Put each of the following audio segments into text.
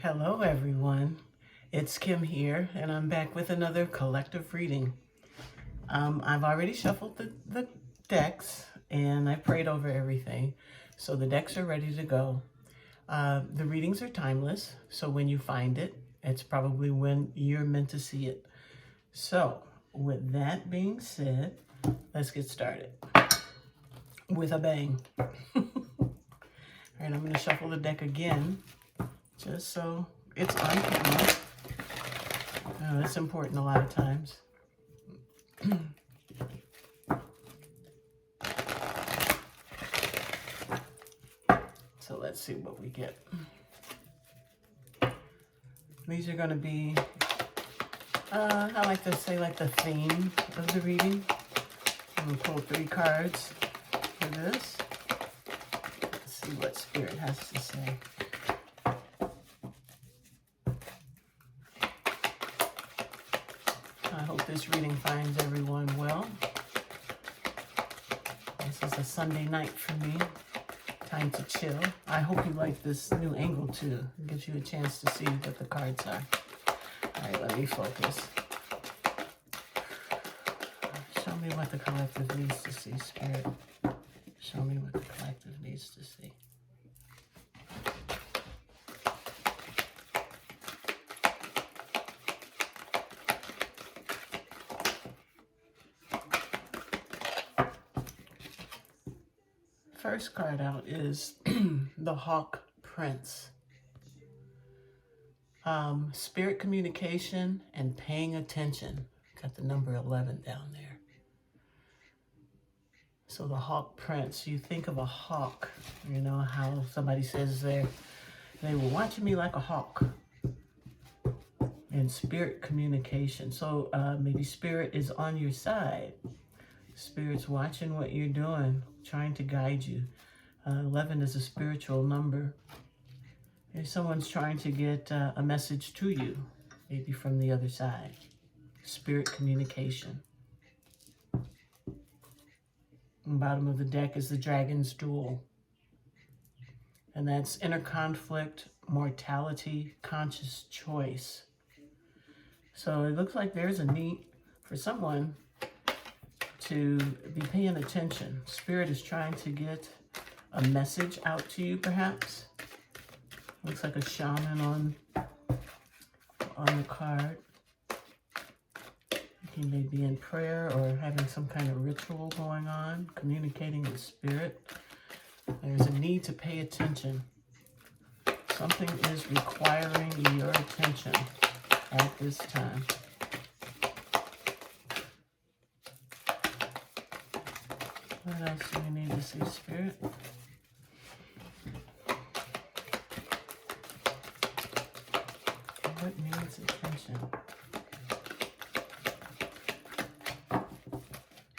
Hello everyone, it's Kim here and I'm back with another collective reading. I've already shuffled the decks and I prayed over everything, so the decks are ready to go. The readings are timeless, so when you find it, it's probably when you're meant to see it. So with that being said, let's get started with a bang. All right, I'm going to shuffle the deck again just so it's on camera. That's important a lot of times. So let's see what we get. These are going to be, I like to say, like the theme of the reading. I'm going to pull 3 cards for this. Let's see what Spirit has to say. I hope this reading finds everyone well. This is a Sunday night for me. Time to chill. I hope you like this new angle too. It gives you a chance to see what the cards are. All right, let me focus. Show me what the collective needs to see, Spirit. Show me what the collective needs to see. First card out is the Hawk Prince. Spirit communication and paying attention. Got the number 11 down there. So the Hawk Prince, you think of a hawk. You know how somebody says they were watching me like a hawk. And spirit communication. So maybe Spirit is on your side. Spirit's watching what you're doing, trying to guide you. 11 is a spiritual number. If someone's trying to get a message to you, maybe from the other side. Spirit communication. And bottom of the deck is the Dragon's Duel. And that's inner conflict, mortality, conscious choice. So it looks like there's a need for someone to be paying attention. Spirit is trying to get a message out to you, perhaps. Looks like a shaman on the card. He may be in prayer or having some kind of ritual going on, communicating with Spirit. There's a need to pay attention. Something is requiring your attention at this time. What else do we need to see, Spirit? What needs attention?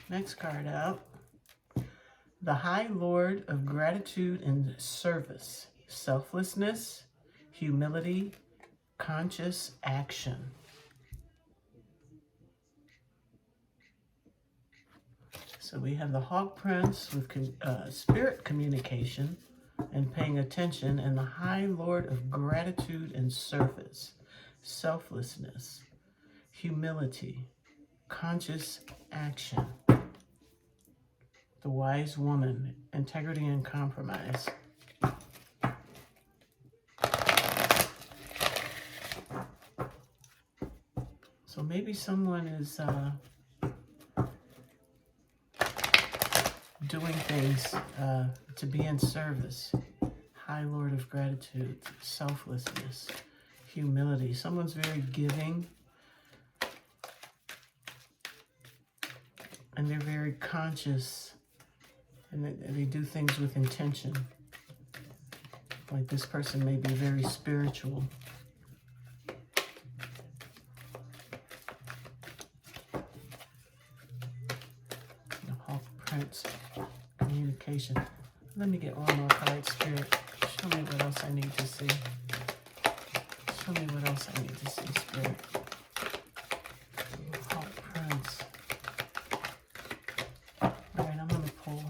Next card out. The High Lord of Gratitude and Service. Selflessness, humility, conscious action. So we have the Hawk Prince with spirit communication and paying attention, and the High Lord of Gratitude and Service. Selflessness, humility, conscious action. The Wise Woman, integrity and compromise. So maybe someone is doing things to be in service. High Lord of Gratitude, selflessness, humility. Someone's very giving. And they're very conscious. And they do things with intention. Like this person may be very spiritual. The Hawk Prince, communication. Let me get one more card, Spirit. Show me what else I need to see. Show me what else I need to see, Spirit. Hawk Prince. All right, I'm going to pull.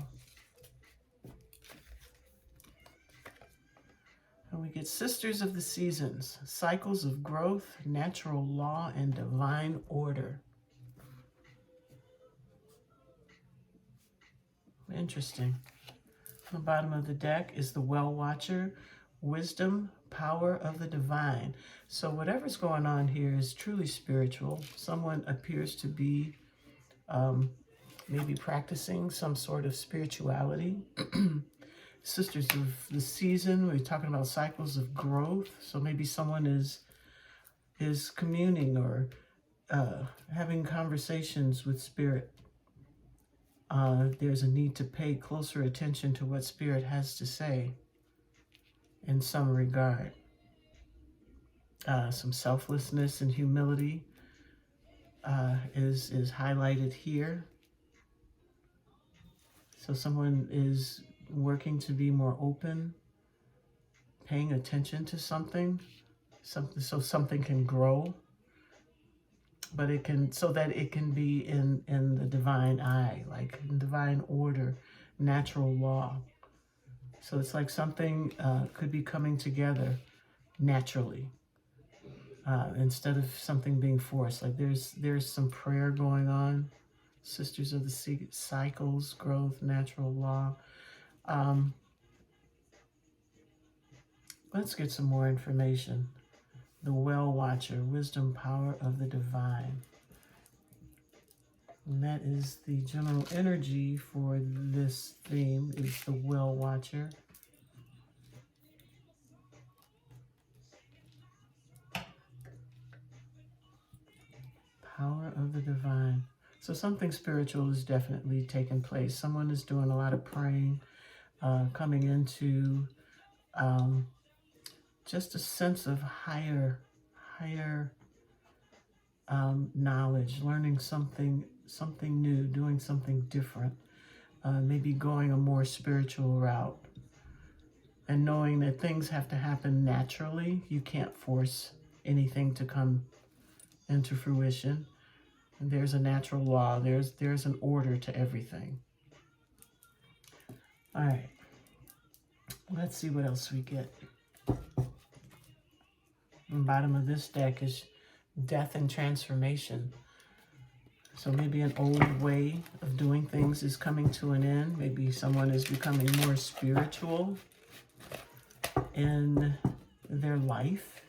And we get Sister Sisters of the seasons, cycles of growth, natural law, and divine order. Interesting. On the bottom of the deck is the Well Watcher, wisdom, power of the divine. So whatever's going on here is truly spiritual. Someone appears to be maybe practicing some sort of spirituality. Sisters of the season, we're talking about cycles of growth. So maybe someone is communing or having conversations with spirit. There's a need to pay closer attention to what spirit has to say in some regard. Some selflessness and humility is highlighted here. So someone is working to be more open, paying attention to something so something can grow, but it can, so that it can be in the divine eye, like in divine order, natural law. So it's like something could be coming together naturally instead of something being forced. Like there's some prayer going on. Sisters of the cycles, growth, natural law. Let's get some more information. The Well Watcher, wisdom, power of the divine. And that is the general energy for this theme, is the Well Watcher. Power of the divine. So something spiritual is definitely taking place. Someone is doing a lot of praying, coming into just a sense of higher knowledge, learning something new, doing something different, maybe going a more spiritual route, and knowing that things have to happen naturally. You can't force anything to come into fruition. There's a natural law. There's an order to everything. All right. Let's see what else we get. On the bottom of this deck is death and transformation. So maybe an old way of doing things is coming to an end. Maybe someone is becoming more spiritual in their life.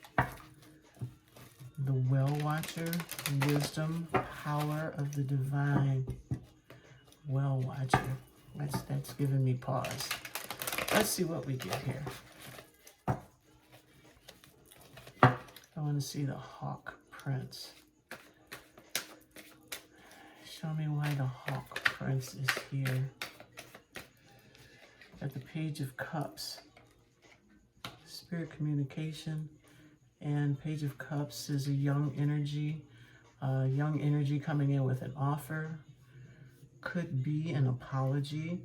The Well Watcher, wisdom, power of the divine. Well Watcher. That's giving me pause. Let's see what we get here. I want to see the Hawk Prince. Show me why the Hawk Prince is here. At the Page of Cups. Spirit communication. And Page of Cups is a young energy coming in with an offer. Could be an apology.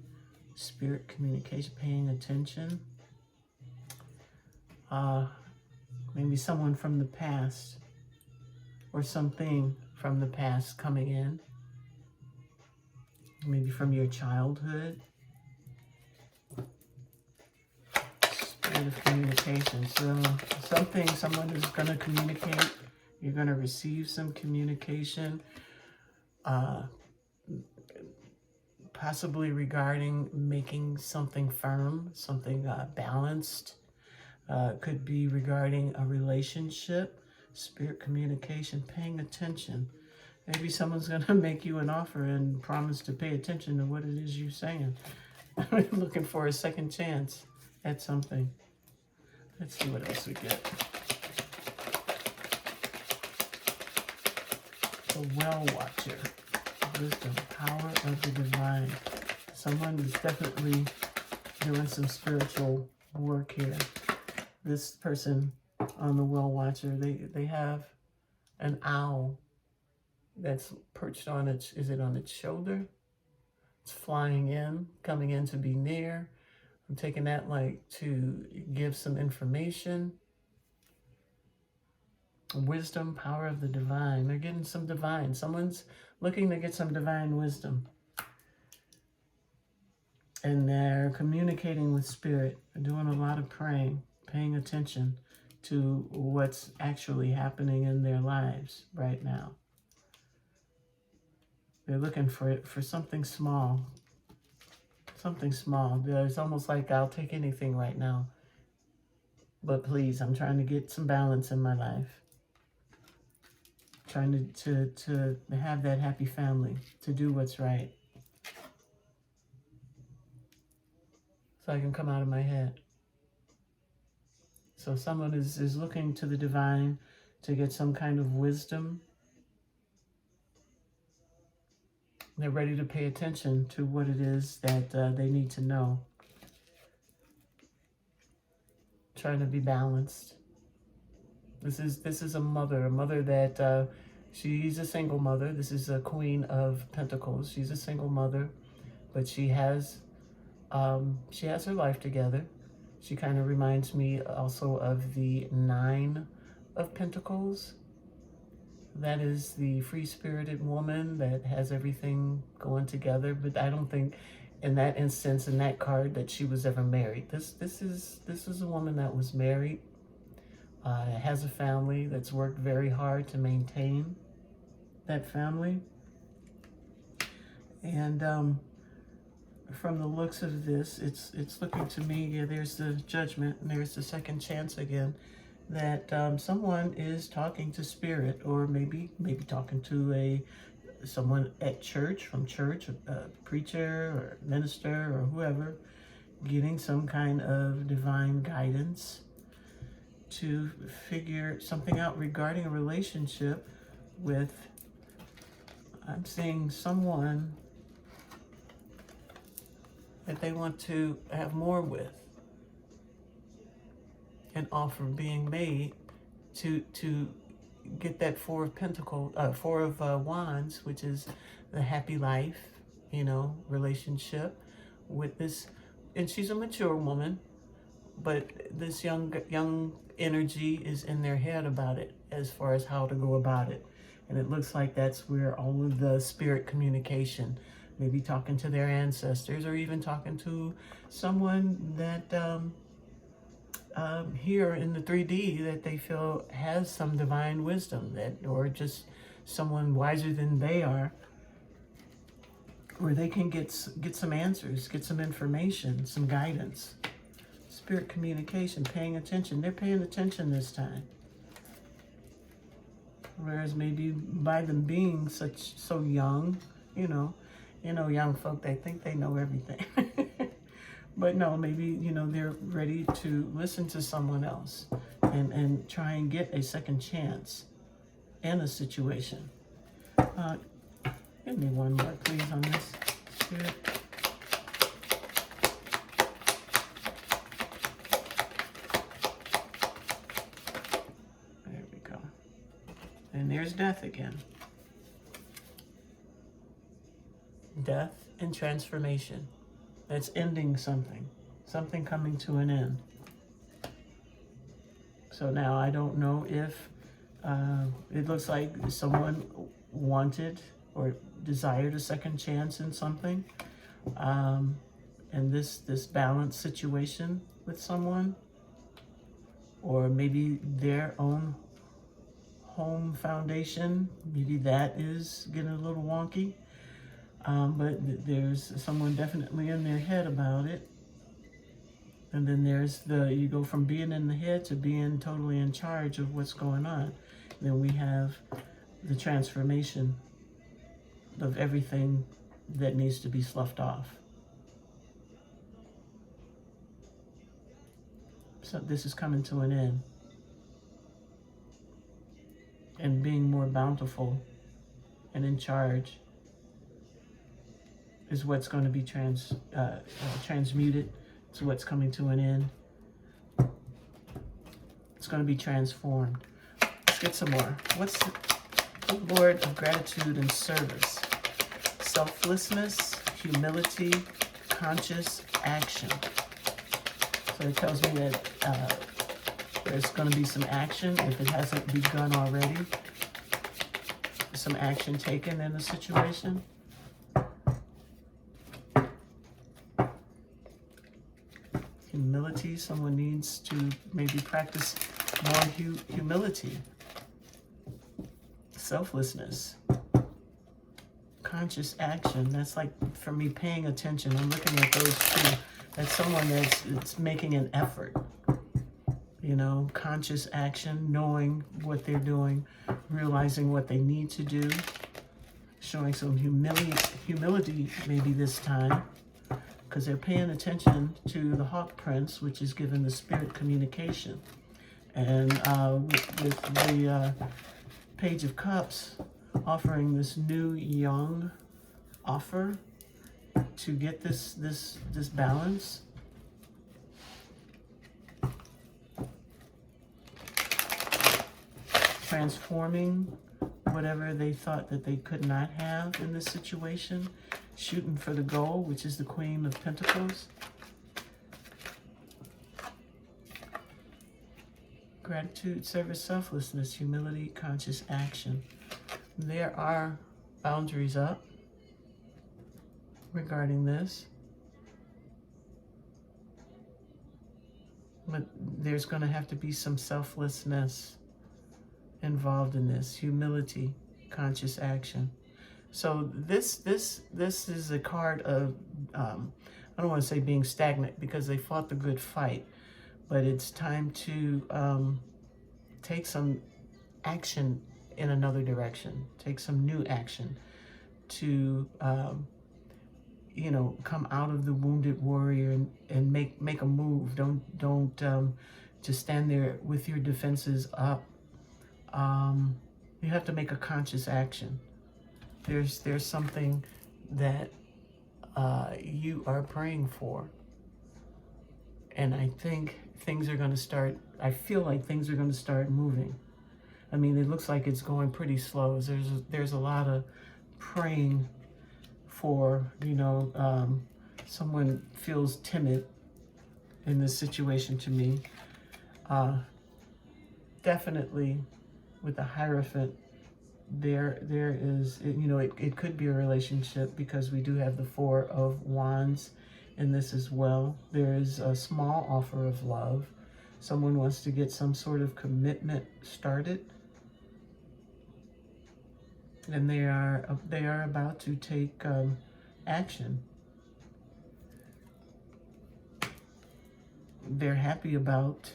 Spirit communication, paying attention. Maybe someone from the past or something from the past coming in. Maybe from your childhood. Spirit of communication. So someone is going to communicate. You're going to receive some communication. Possibly regarding making something firm, something balanced. Could be regarding a relationship. Spirit communication, paying attention. Maybe someone's going to make you an offer and promise to pay attention to what it is you're saying. Looking for a second chance at something. Let's see what else we get. The Well Watcher. Wisdom, power of the divine. Someone is definitely doing some spiritual work here. This person on the Well Watcher, they have an owl that's perched on its, is it on its shoulder? It's flying in, coming in to be near. I'm taking that like to give some information. Wisdom, power of the divine. They're getting some divine. Someone's looking to get some divine wisdom. And they're communicating with spirit. They're doing a lot of praying, paying attention to what's actually happening in their lives right now. They're looking for something small. Something small. It's almost like I'll take anything right now. But please, I'm trying to get some balance in my life. Trying to have that happy family, to do what's right. So I can come out of my head. So someone is looking to the divine to get some kind of wisdom. They're ready to pay attention to what it is that they need to know. Trying to be balanced. This is a mother that she's a single mother. This is a Queen of Pentacles. She's a single mother, but she has her life together. She kind of reminds me also of the Nine of Pentacles. That is the free-spirited woman that has everything going together. But I don't think in that instance, in that card, that she was ever married. This is a woman that was married, has a family that's worked very hard to maintain that family. And from the looks of this, it's looking to me, yeah, there's the Judgment and there's the second chance again, that someone is talking to spirit, or maybe talking to someone at church, from church, a preacher or minister or whoever, getting some kind of divine guidance to figure something out regarding a relationship with, I'm seeing someone that they want to have more with. An offer being made to get that Four of Pentacles, Four of Wands, which is the happy life, relationship with this. And she's a mature woman, but this young energy is in their head about it, as far as how to go about it. And it looks like that's where all of the spirit communication, maybe talking to their ancestors, or even talking to someone that here in the 3D that they feel has some divine wisdom, or just someone wiser than they are, where they can get some answers, get some information, some guidance. Spirit communication, paying attention. They're paying attention this time. Whereas maybe by them being so young, young folk, they think they know everything. But no, maybe, they're ready to listen to someone else and try and get a second chance in a situation. Give me one more, please, on this. Spirit. There we go. And there's death again. Death and transformation. That's ending something coming to an end. So now I don't know if it looks like someone wanted or desired a second chance in something, and this balanced situation with someone, or maybe their own home foundation, maybe that is getting a little wonky. But there's someone definitely in their head about it. And then there's you go from being in the head to being totally in charge of what's going on. Then we have the transformation of everything that needs to be sloughed off. So this is coming to an end. And being more bountiful and in charge is what's going to be transmuted to what's coming to an end. It's going to be transformed. Let's get some more. What's the Lord of Gratitude and Service? Selflessness, humility, conscious action. So it tells me that there's going to be some action, if it hasn't begun already. Some action taken in the situation. Humility, someone needs to maybe practice more humility, selflessness, conscious action. That's like, for me, paying attention. I'm looking at those two. That's someone that's making an effort. You know, conscious action, knowing what they're doing, realizing what they need to do, showing some humility maybe this time, because they're paying attention to the Hawk Prince, which is given the spirit communication. And with the Page of Cups offering this new young offer to get this balance. Transforming whatever they thought that they could not have in this situation, shooting for the goal, which is the Queen of Pentacles. Gratitude, service, selflessness, humility, conscious action. There are boundaries up regarding this, but there's going to have to be some selflessness involved in this. Humility, conscious action. So this is a card of I don't want to say being stagnant, because they fought the good fight, but it's time to take some action in another direction, take some new action to you know, come out of the wounded warrior and make a move. Don't just stand there with your defenses up. You have to make a conscious action. There's something that you are praying for, and I think things are going to start. I feel like things are going to start moving. I mean, it looks like it's going pretty slow. There's a lot of praying for, you know, someone feels timid in this situation to me. Definitely with the Hierophant, there is, you know, it could be a relationship, because we do have the Four of Wands in this as well. There is a small offer of love. Someone wants to get some sort of commitment started, and they are about to take action. They're happy about,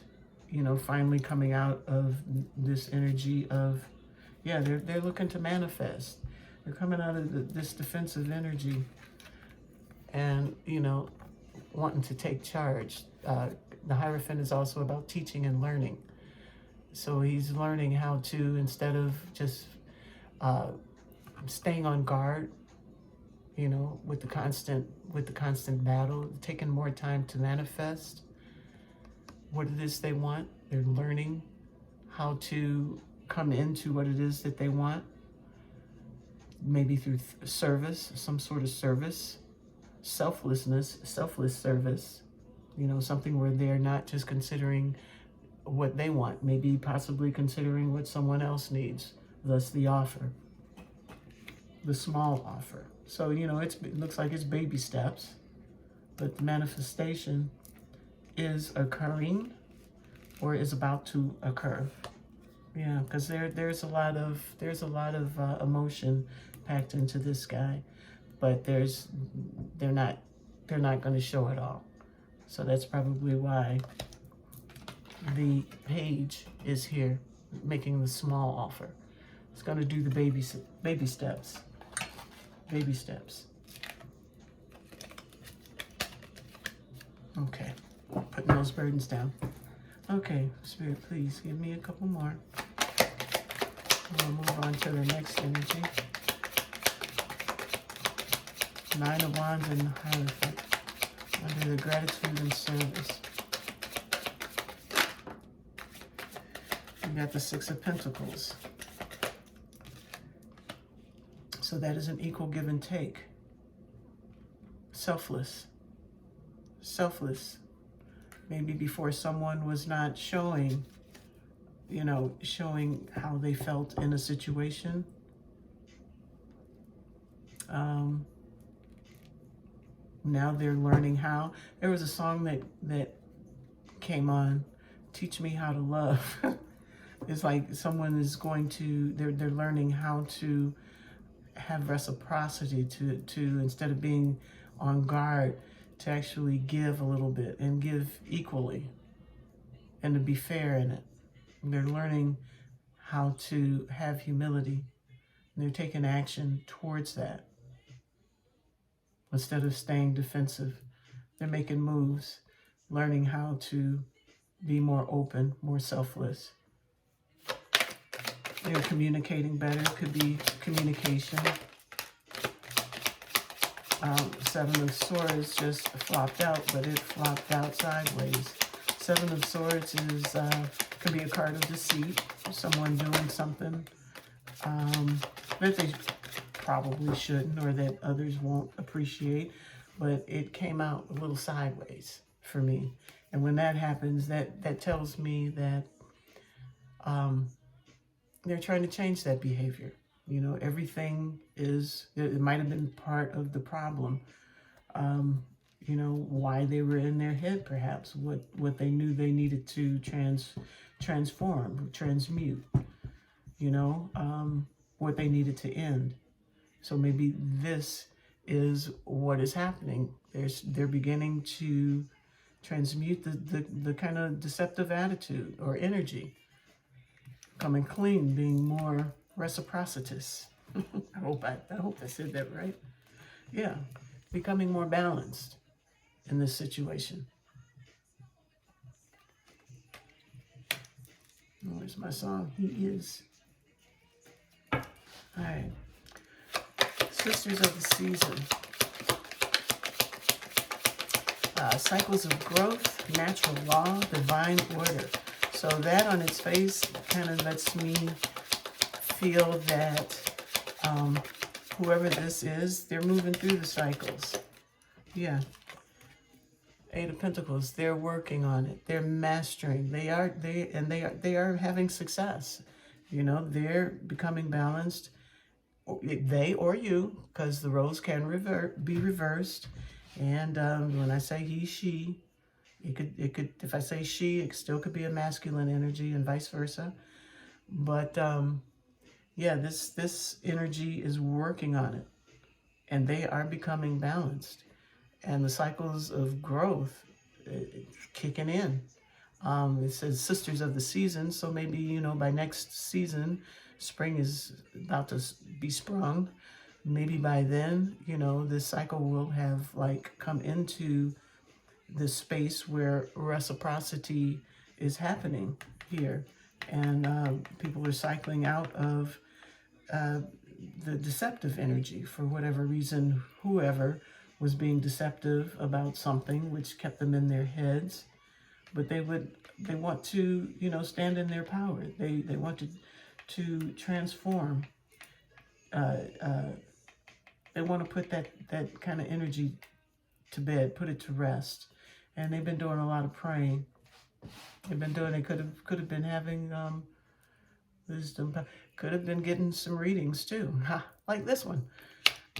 you know, finally coming out of this energy of, yeah, they're looking to manifest. They're coming out of this defensive energy and, you know, wanting to take charge. The Hierophant is also about teaching and learning. So he's learning how to, instead of just staying on guard, you know, with the constant battle, taking more time to manifest what it is they want. They're learning how to come into what it is that they want, maybe through service, some sort of service, selfless service, you know, something where they're not just considering what they want, maybe possibly considering what someone else needs, thus the offer, the small offer. So, you know, it looks like it's baby steps, but the manifestation is occurring or is about to occur. Yeah, because there's a lot of emotion packed into this guy, but they're not going to show it all. So that's probably why the Page is here making the small offer. It's going to do the baby steps. Baby steps. Okay, putting those burdens down. Okay, Spirit, please give me a couple more. We'll move on to the next energy. Nine of Wands and the Hierophant under the gratitude and service. We got the Six of Pentacles. So that is an equal give and take. Selfless. Maybe before someone was not showing, you know, showing how they felt in a situation. Now they're learning how. There was a song that came on teach me how to love. It's like someone is going to, they're learning how to have reciprocity, to instead of being on guard, to actually give a little bit and give equally and to be fair in it. They're learning how to have humility. They're taking action towards that. Instead of staying defensive, they're making moves, learning how to be more open, more selfless. They're communicating better. It could be communication. Seven of Swords just flopped out, but it flopped out sideways. Seven of Swords is could be a card of deceit. Someone doing something that they probably shouldn't, or that others won't appreciate, but it came out a little sideways for me. And when that happens, that tells me that they're trying to change that behavior. You know, everything is, it might have been part of the problem. You know, why they were in their head, perhaps, what they knew they needed to transform, transmute, you know, what they needed to end. So maybe this is what is happening. They're beginning to transmute the kind of deceptive attitude or energy, coming clean, being more reciprocitous. I hope I said that right. Yeah, becoming more balanced in this situation. Where's my song? He is. All right. Sisters of the Season. Cycles of growth, natural law, divine order. So that on its face kind of lets me feel that whoever this is, they're moving through the cycles. Yeah. Eight of Pentacles, they're working on it. They're mastering. They are having success. You know, they're becoming balanced. They or you, because the roles can be reversed. And when I say he, she, it could. If I say she, it still could be a masculine energy, and vice versa. But yeah, this energy is working on it, and they are becoming balanced. And the cycles of growth kicking in. It says Sisters of the Season, so maybe, you know, by next season, spring is about to be sprung. Maybe by then, you know, this cycle will have like come into this space where reciprocity is happening here. And people are cycling out of the deceptive energy for whatever reason, whoever was being deceptive about something which kept them in their heads. But they want to, you know, stand in their power. They want to transform. They want to put that kind of energy to bed, put it to rest. And they've been doing a lot of praying. They could have been having wisdom, could have been getting some readings too, like this one.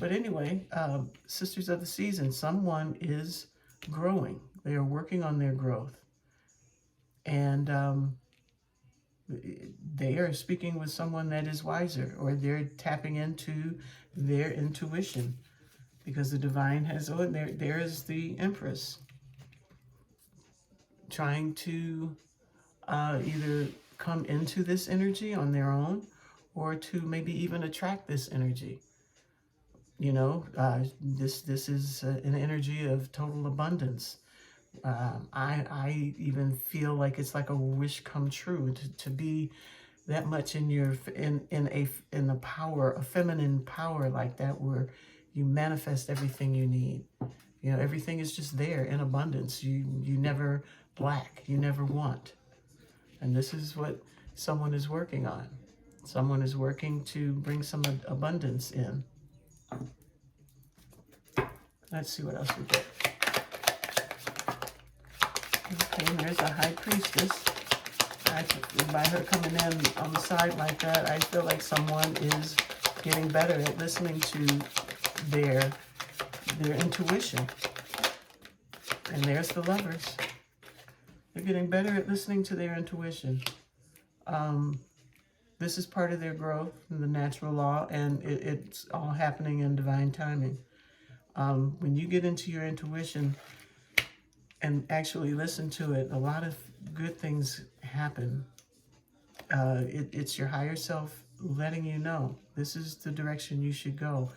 But anyway, Sisters of the Season, someone is growing. They are working on their growth. And they are speaking with someone that is wiser, or they're tapping into their intuition, because the divine has, oh, there is the Empress trying to either come into this energy on their own, or to maybe even attract this energy. You know, this is an energy of total abundance. I even feel like it's like a wish come true to be that much in the power, a feminine power like that, where you manifest everything you need. You know, everything is just there in abundance. You never lack, you never want. And this is what someone is working on. Someone is working to bring some abundance in. Let's see what else we get. Okay, and there's a High Priestess. By her coming in on the side like that, I feel like someone is getting better at listening to their intuition. And there's the Lovers. They're getting better at listening to their intuition. This is part of their growth, the natural law, and it's all happening in divine timing. When you get into your intuition and actually listen to it, a lot of good things happen. It's your higher self letting you know this is the direction you should go.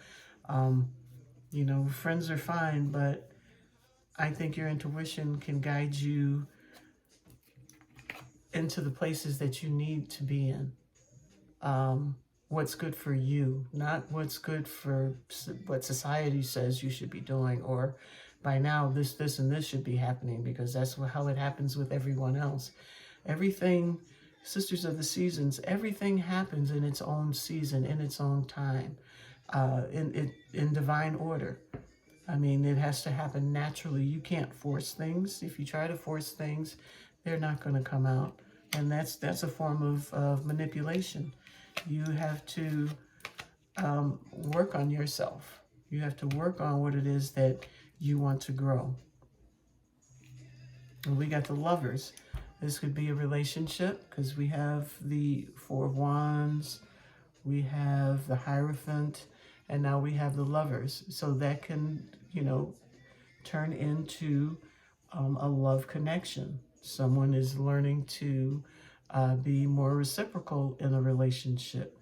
You know, friends are fine, but I think your intuition can guide you into the places that you need to be in. What's good for you, not what's good for what society says you should be doing, or by now this, and this should be happening, because that's how it happens with everyone else. Everything, Sisters of the Seasons, everything happens in its own season, in its own time, in divine order. I mean, it has to happen naturally. You can't force things. If you try to force things, they're not going to come out. And that's a form of manipulation. You have to work on yourself. You have to work on what it is that you want to grow. And we got the Lovers. This could be a relationship, because we have the Four of Wands, we have the Hierophant, and now we have the Lovers. So that can, you know, turn into a love connection. Someone is learning to be more reciprocal in a relationship.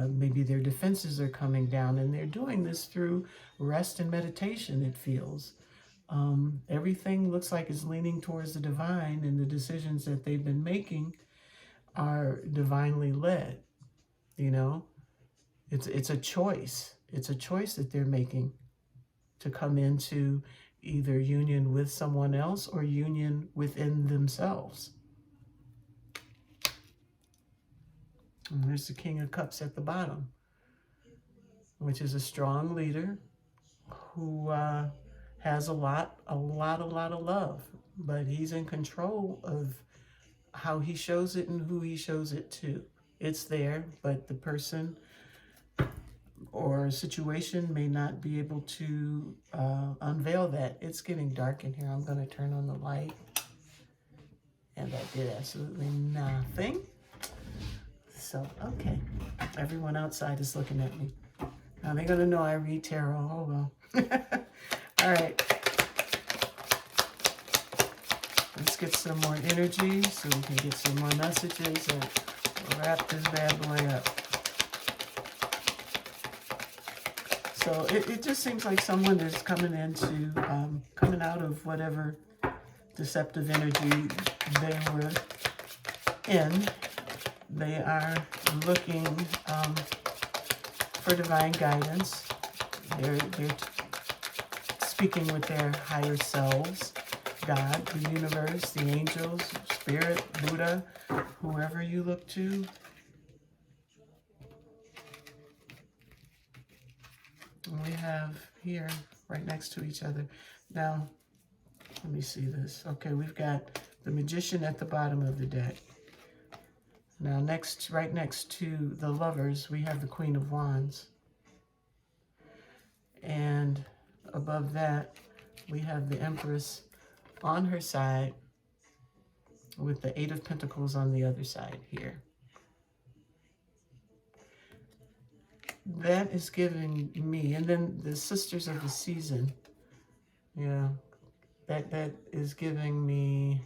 Maybe their defenses are coming down, and they're doing this through rest and meditation, it feels. Everything looks like it's leaning towards the divine, and the decisions that they've been making are divinely led. You know, it's a choice. It's a choice that they're making to come into either union with someone else or union within themselves. And there's the King of Cups at the bottom, which is a strong leader who has a lot of love, but he's in control of how he shows it and who he shows it to. It's there, but the person or situation may not be able to unveil that. It's getting dark in here. I'm going to turn on the light. And I did absolutely nothing. So, okay. Everyone outside is looking at me. Now they're going to know I read tarot. Oh, well. All right. Let's get some more energy so we can get some more messages and wrap this bad boy up. So it just seems like someone is coming out of whatever deceptive energy they were in. They are looking for divine guidance. They're speaking with their higher selves, God, the universe, the angels, Spirit, Buddha, whoever you look to. And we have here, right next to each other. Now, let me see this. Okay, we've got the Magician at the bottom of the deck. Now, right next to the Lovers, we have the Queen of Wands. And above that, we have the Empress on her side with the Eight of Pentacles on the other side here. That is giving me, and then the Sisters of the Season, yeah, that is giving me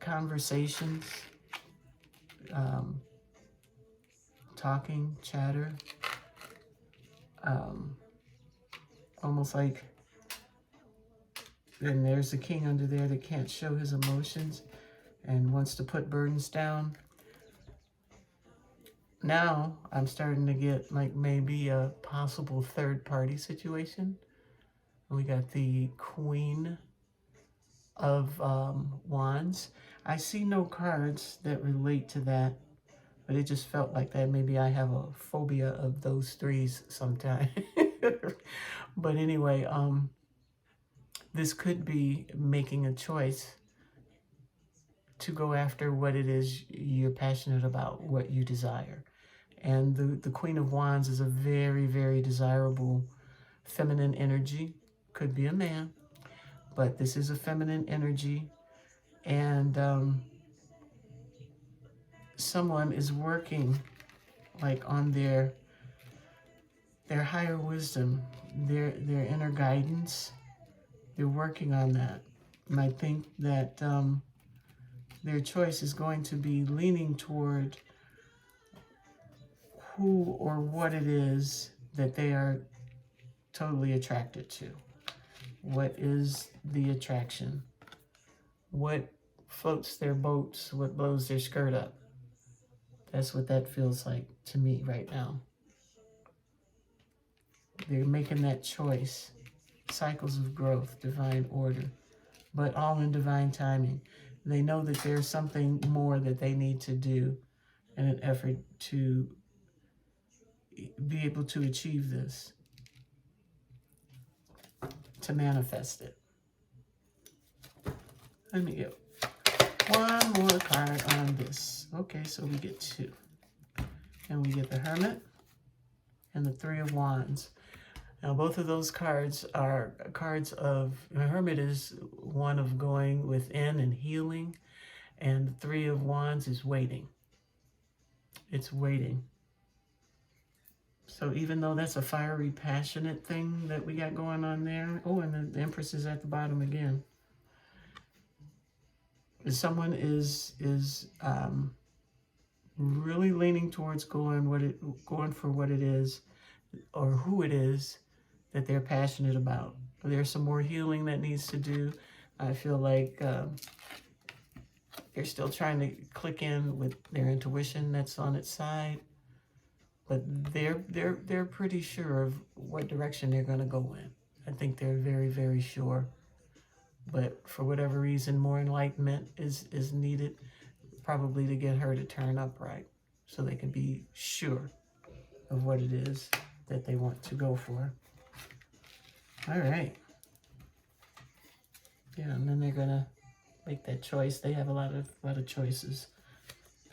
conversations, talking, chatter, almost like, and there's the King under there that can't show his emotions and wants to put burdens down. Now I'm starting to get like maybe a possible third party situation. We got the Queen of Wands. I see no cards that relate to that, but it just felt like that. Maybe I have a phobia of those threes sometime. But anyway, this could be making a choice to go after what it is you're passionate about, what you desire. And the Queen of Wands is a very, very desirable feminine energy. Could be a man, but this is a feminine energy, and someone is working like on their higher wisdom, their inner guidance. They're working on that. And I think that their choice is going to be leaning toward who or what it is that they are totally attracted to. What is the attraction? What floats their boats? What blows their skirt up? That's what that feels like to me right now. They're making that choice. Cycles of growth, divine order, but all in divine timing. They know that there's something more that they need to do in an effort to be able to achieve this, to manifest it. Let me get one more card on this. Okay, so we get 2. And we get the Hermit and the 3 of Wands. Now, both of those cards are cards of, the Hermit is one of going within and healing, and the 3 of Wands is waiting. It's waiting. So even though that's a fiery, passionate thing that we got going on there, oh, and the Empress is at the bottom again. Someone is really leaning towards going for what it is, or who it is that they're passionate about. There's some more healing that needs to do. I feel like they're still trying to click in with their intuition that's on its side, but they're pretty sure of what direction they're going to go in. I think they're very, very sure. But for whatever reason, more enlightenment is needed, probably to get her to turn upright so they can be sure of what it is that they want to go for. All right. Yeah, and then they're gonna make that choice. They have a lot of choices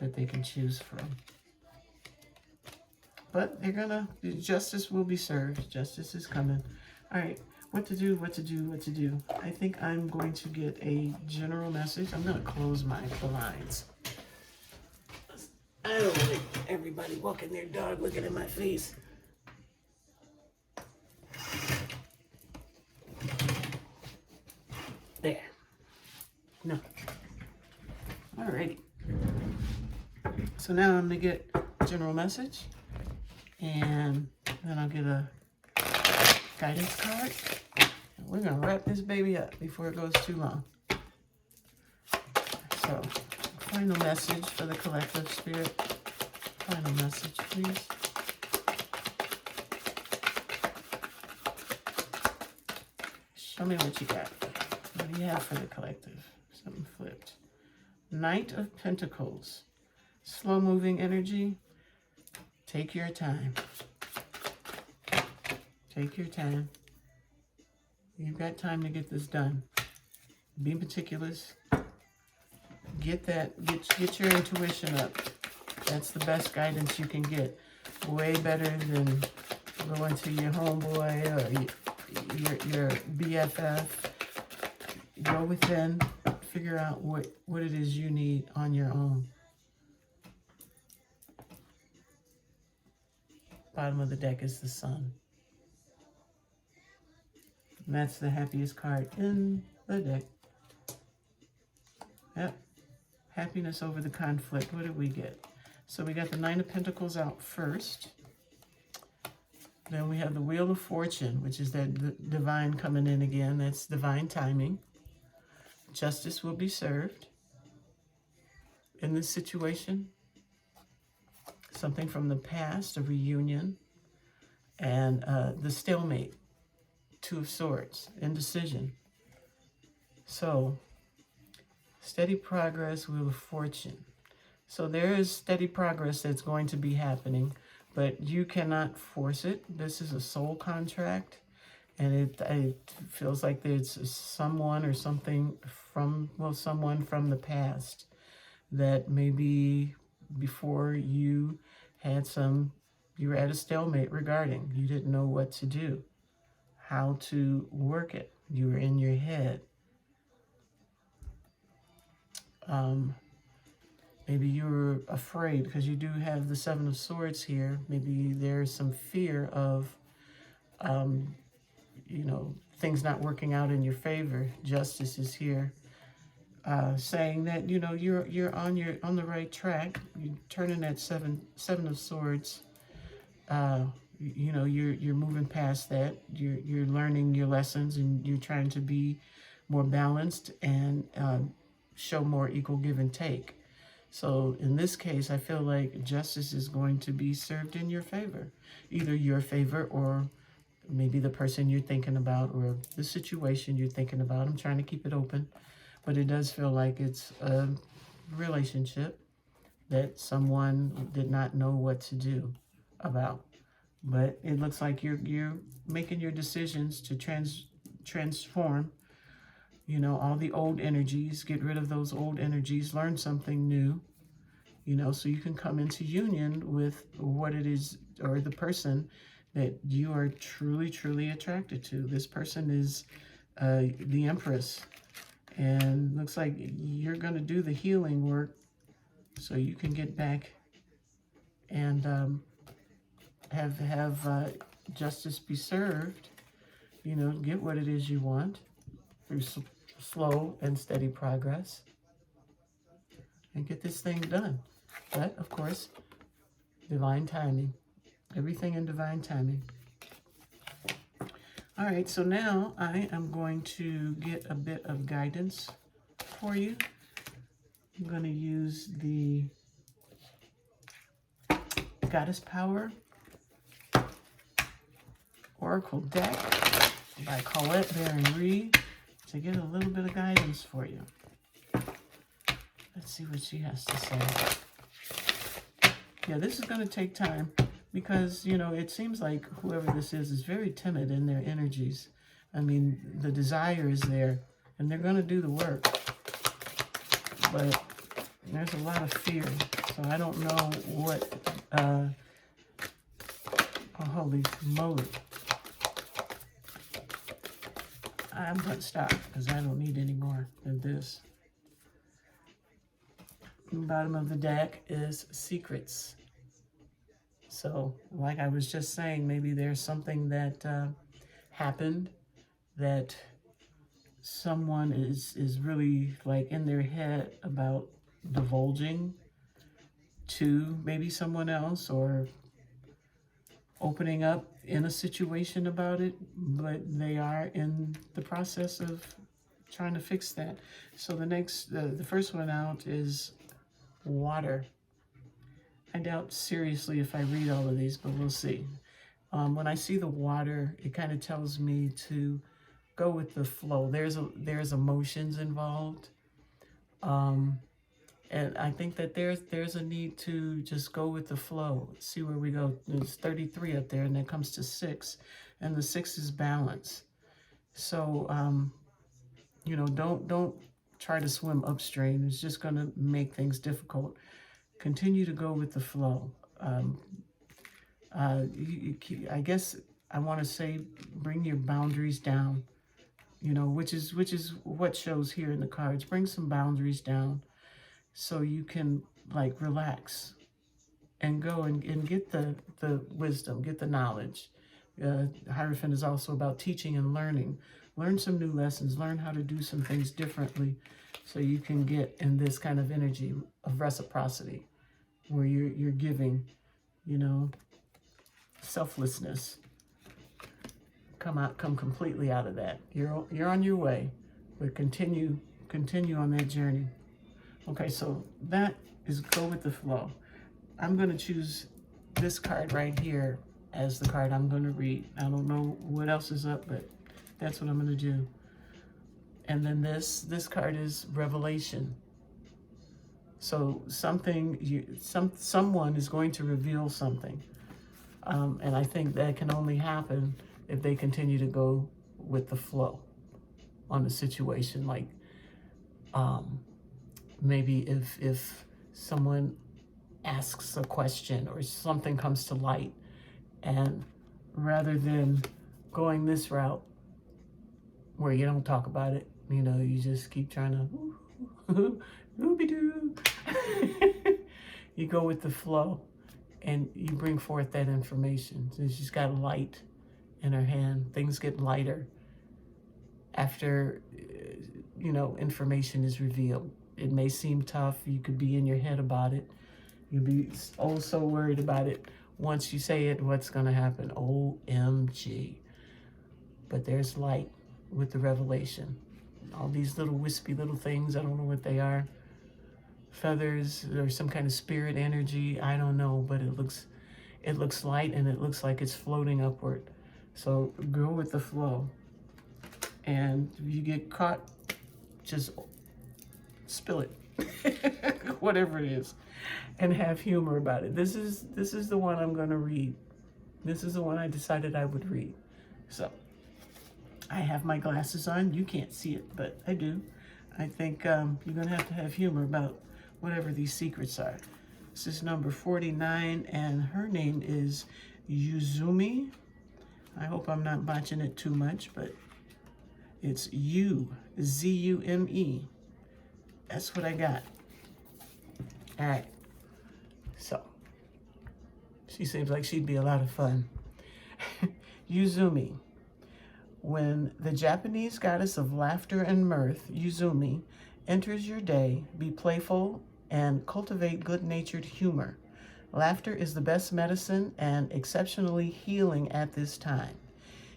that they can choose from. But they're gonna, justice will be served. Justice is coming. All right, what to do, what to do, what to do. I think I'm going to get a general message. I'm gonna close my blinds. I don't like everybody walking their dog looking at my face. There. No. Alrighty. So now I'm going to get general message. And then I'll get a guidance card. And we're going to wrap this baby up before it goes too long. So, final message for the collective spirit. Final message, please. Show me what you got. What do you have for the collective? Something flipped. Knight of Pentacles. Slow-moving energy. Take your time. Take your time. You've got time to get this done. Be meticulous. Get your intuition up. That's the best guidance you can get. Way better than going to your homeboy or your BFF. Go within, figure out what it is you need on your own. Bottom of the deck is the Sun. And that's the happiest card in the deck. Yep. Happiness over the conflict. What did we get? So we got the Nine of Pentacles out first. Then we have the Wheel of Fortune, which is that divine coming in again. That's divine timing. Justice will be served in this situation. Something from the past, a reunion, and the stalemate, Two of Swords, indecision. So, steady progress, Wheel of Fortune. So there is steady progress that's going to be happening, but you cannot force it. This is a soul contract, and it feels like there's someone or something from, well, someone from the past that maybe before you you were at a stalemate you didn't know what to do, how to work it. You were in your head. Maybe you're afraid because you do have the Seven of Swords here. Maybe there's some fear of, you know, things not working out in your favor. Justice is here, saying that, you know, you're on the right track. You're turning that seven of Swords. You know, you're moving past that. You're learning your lessons, and you're trying to be more balanced and show more equal give and take. So in this case, I feel like justice is going to be served in your favor, either your favor or maybe the person you're thinking about or the situation you're thinking about. I'm trying to keep it open, but it does feel like it's a relationship that someone did not know what to do about. But it looks like you're making your decisions to transform, you know, all the old energies, get rid of those old energies, learn something new, you know, so you can come into union with what it is or the person that you are truly, truly attracted to. This person is the Empress, and looks like you're going to do the healing work so you can get back and have justice be served, you know, get what it is you want through slow and steady progress, and get this thing done. But, of course, divine timing. Everything in divine timing. All right, so now I am going to get a bit of guidance for you. I'm going to use the Goddess Power Oracle deck by Colette Baron-Reid to get a little bit of guidance for you. Let's see what she has to say. Yeah, this is going to take time because, you know, it seems like whoever this is very timid in their energies. I mean, the desire is there, and they're going to do the work. But there's a lot of fear, so I don't know what... oh, holy moly. I'm going to stop because I don't need any more than this. The bottom of the deck is secrets. So, like I was just saying, maybe there's something that happened that someone is really like in their head about divulging to maybe someone else or opening up in a situation about it, but they are in the process of trying to fix that. So the first one out is water. I doubt seriously if I read all of these, but we'll see. When I see the water, it kind of tells me to go with the flow. There's emotions involved. And I think that there's a need to just go with the flow. See where we go. There's 33 up there, and that comes to 6. And the 6 is balance. So, you know, don't try to swim upstream. It's just going to make things difficult. Continue to go with the flow. I guess I want to say bring your boundaries down, you know, which is what shows here in the cards. Bring some boundaries down so you can, like, relax and go and get the wisdom, get the knowledge. Hierophant is also about teaching and learning. Learn some new lessons. Learn how to do some things differently so you can get in this kind of energy of reciprocity where you're giving, you know, selflessness. Come completely out of that. You're on your way, but continue on that journey. Okay, so that is go with the flow. I'm going to choose this card right here as the card I'm going to read. I don't know what else is up, but that's what I'm going to do. And then this card is Revelation. So someone is going to reveal something. And I think that can only happen if they continue to go with the flow on the situation. Like, maybe if someone asks a question or something comes to light, and rather than going this route where you don't talk about it, you know, you just keep trying to Ooby-doo. You go with the flow and you bring forth that information. So she's got light in her hand. Things get lighter after, information is revealed. It may seem tough. You could be in your head about it. You'll be oh so worried about it. Once you say it, what's going to happen? OMG. But there's light with the revelation. All these little wispy little things, I don't know what they are. Feathers or some kind of spirit energy, I don't know, but it looks light and it looks like it's floating upward. So go with the flow. And if you get caught, just spill it. Whatever it is. And have humor about it. This is the one I'm going to read. This is the one I decided I would read. So I have my glasses on. You can't see it, but I do. I think you're going to have humor about whatever these secrets are. This is number 49, and her name is Yuzumi. I hope I'm not botching it too much, but it's Z-U-M-E. That's what I got. All right. So, she seems like she'd be a lot of fun. Yuzumi. When the Japanese goddess of laughter and mirth, Yuzumi, enters your day, be playful and cultivate good-natured humor. Laughter is the best medicine and exceptionally healing at this time.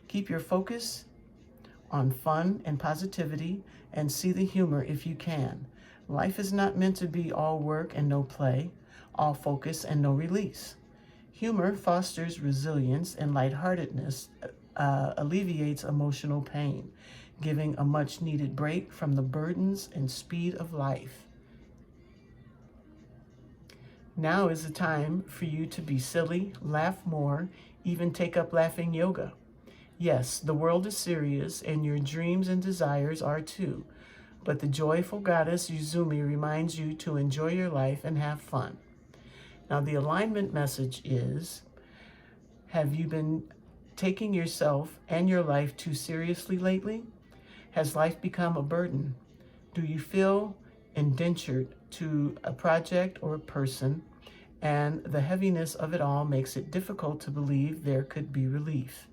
Keep your focus on fun and positivity and see the humor if you can. Life is not meant to be all work and no play, all focus and no release. Humor fosters resilience and lightheartedness, alleviates emotional pain, giving a much-needed break from the burdens and speed of life. Now is the time for you to be silly, laugh more, even take up laughing yoga. Yes, the world is serious and your dreams and desires are too, but the joyful goddess Yuzumi reminds you to enjoy your life and have fun. Now the alignment message is, have you been taking yourself and your life too seriously lately? Has life become a burden? Do you feel indentured to a project or a person, and the heaviness of it all makes it difficult to believe there could be relief?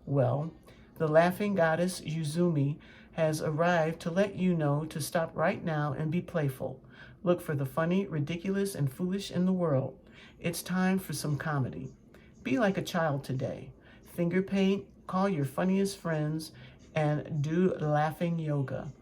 Well, the laughing goddess Yuzumi has arrived to let you know to stop right now and be playful. Look for the funny, ridiculous, and foolish in the world. It's time for some comedy. Be like a child today. Finger paint, call your funniest friends, and do laughing yoga.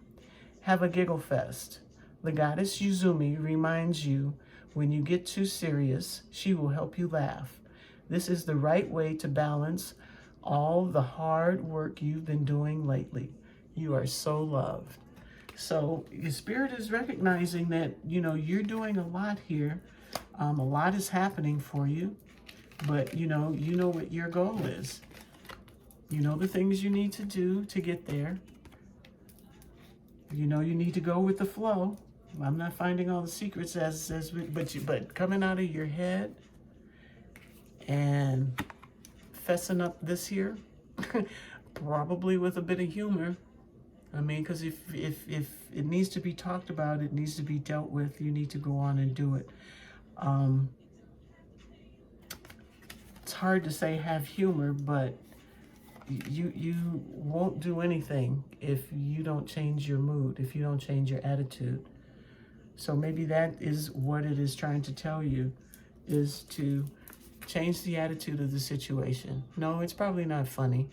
Have a giggle fest. The goddess Yuzumi reminds you when you get too serious, she will help you laugh. This is the right way to balance all the hard work you've been doing lately. You are so loved. So your spirit is recognizing that, you're doing a lot here. A lot is happening for you, but you know what your goal is. You know the things you need to do to get there. You need to go with the flow. I'm not finding all the secrets but coming out of your head and fessing up this here, probably with a bit of humor. I mean, because if it needs to be talked about, it needs to be dealt with, you need to go on and do it. It's hard to say have humor, but you won't do anything if you don't change your mood, if you don't change your attitude. So maybe that is what it is trying to tell you, is to change the attitude of the situation. No, it's probably not funny.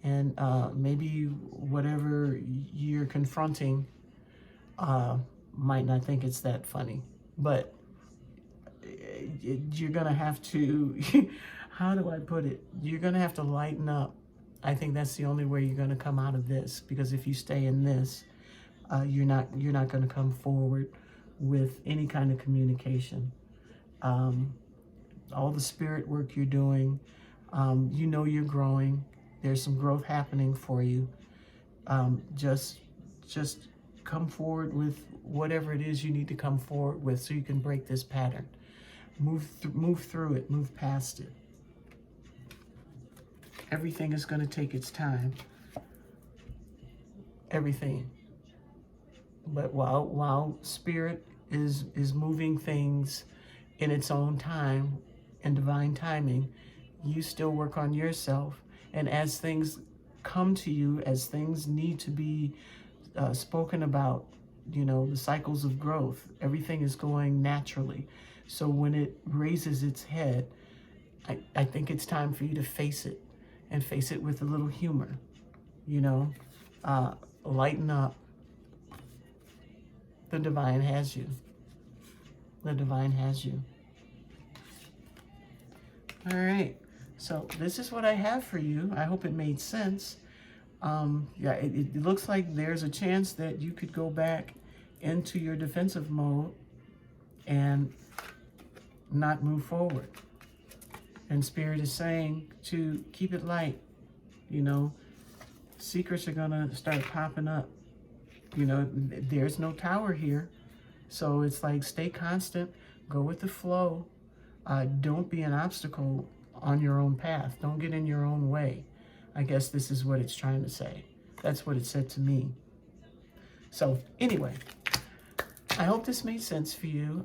And maybe whatever you're confronting might not think it's that funny. But you're going to have to, how do I put it? You're going to have to lighten up. I think that's the only way you're going to come out of this. Because if you stay in this, you're not going to come forward with any kind of communication. All the spirit work you're doing, you're growing. There's some growth happening for you. Just come forward with whatever it is you need to come forward with so you can break this pattern. Move through it, move past it. Everything is going to take its time. Everything. But while spirit is moving things in its own time and divine timing. You still work on yourself, and as things come to you, as things need to be spoken about, you know, the cycles of growth, everything is going naturally. So when it raises its head, I think it's time for you to face it, and face it with a little humor, you know. Lighten up. The divine has you. The divine has you. All right. So this is what I have for you. I hope it made sense. Yeah, it looks like there's a chance that you could go back into your defensive mode and not move forward. And Spirit is saying to keep it light. You know, secrets are going to start popping up. You know, there's no tower here. So it's like, stay constant, go with the flow. Don't be an obstacle on your own path. Don't get in your own way. I guess this is what it's trying to say. That's what it said to me. So anyway, I hope this made sense for you.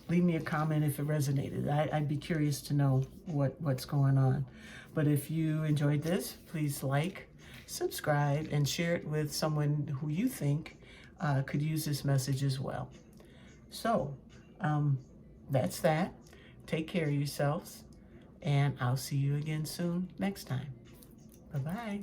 Leave me a comment if it resonated. I'd be curious to know what's going on. But if you enjoyed this, please like, subscribe, and share it with someone who you think could use this message as well. So that's that. Take care of yourselves, and I'll see you again soon next time. Bye-bye.